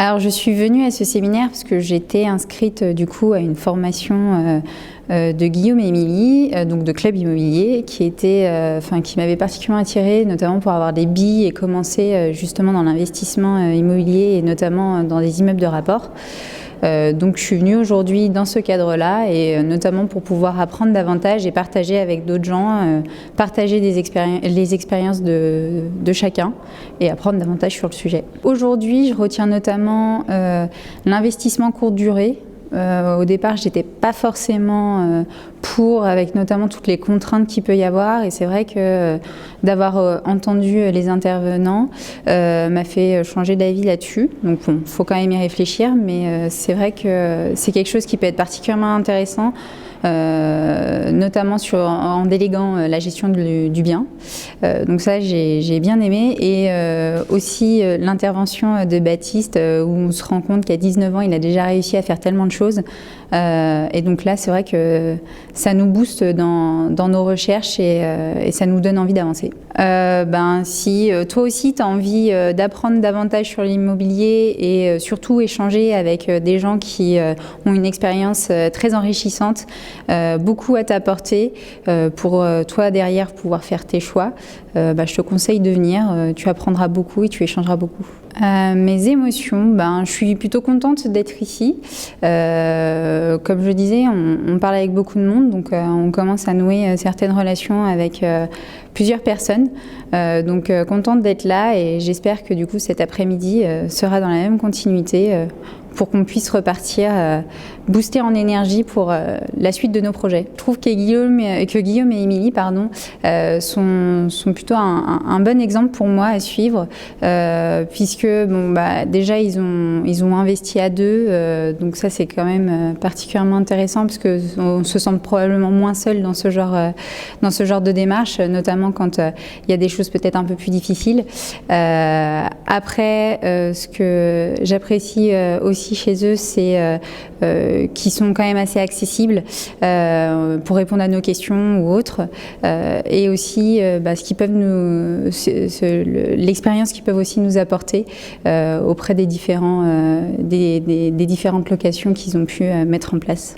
Alors je suis venue à ce séminaire parce que j'étais inscrite du coup à une formation de Guillaume et Émilie, donc de Club Immobilier, qui m'avait particulièrement attirée, notamment pour avoir des billes et commencer justement dans l'investissement immobilier et notamment dans des immeubles de rapport. Donc je suis venue aujourd'hui dans ce cadre-là et notamment pour pouvoir apprendre davantage et partager avec d'autres gens, partager les expériences de chacun et apprendre davantage sur le sujet. Aujourd'hui, je retiens notamment l'investissement courte durée. Au départ, j'étais pas forcément pour, avec notamment toutes les contraintes qu'il peut y avoir, et c'est vrai que d'avoir entendu les intervenants m'a fait changer d'avis là-dessus. Donc bon, faut quand même y réfléchir, mais c'est vrai que c'est quelque chose qui peut être particulièrement intéressant, notamment en déléguant la gestion du bien. Donc ça, j'ai bien aimé, et aussi l'intervention de Baptiste, où on se rend compte qu'à 19 ans, il a déjà réussi à faire tellement de choses. Et donc là, c'est vrai que ça nous booste dans nos recherches et ça nous donne envie d'avancer. Si toi aussi tu as envie d'apprendre davantage sur l'immobilier et surtout échanger avec des gens qui ont une expérience très enrichissante, beaucoup à t'apporter pour toi derrière pouvoir faire tes choix, je te conseille de venir, tu apprendras beaucoup et tu échangeras beaucoup. Mes émotions, je suis plutôt contente d'être ici. Comme je disais, on parle avec beaucoup de monde, donc on commence à nouer certaines relations avec plusieurs personnes. Donc contente d'être là, et j'espère que du coup cet après-midi sera dans la même continuité pour qu'on puisse repartir booster en énergie pour la suite de nos projets. Je trouve que Guillaume et Émilie sont plutôt un bon exemple pour moi à suivre, puisque déjà ils ont investi à deux, donc ça c'est quand même particulièrement intéressant parce qu'on se sent probablement moins seul dans ce genre de démarche, notamment quand il y a des choses peut-être un peu plus difficiles. Après, ce que j'apprécie aussi chez eux, c'est qu'ils sont quand même assez accessibles pour répondre à nos questions ou autres, et aussi ce qu'ils peuvent l'expérience qu'ils peuvent aussi nous apporter auprès des différentes locations qu'ils ont pu mettre en place.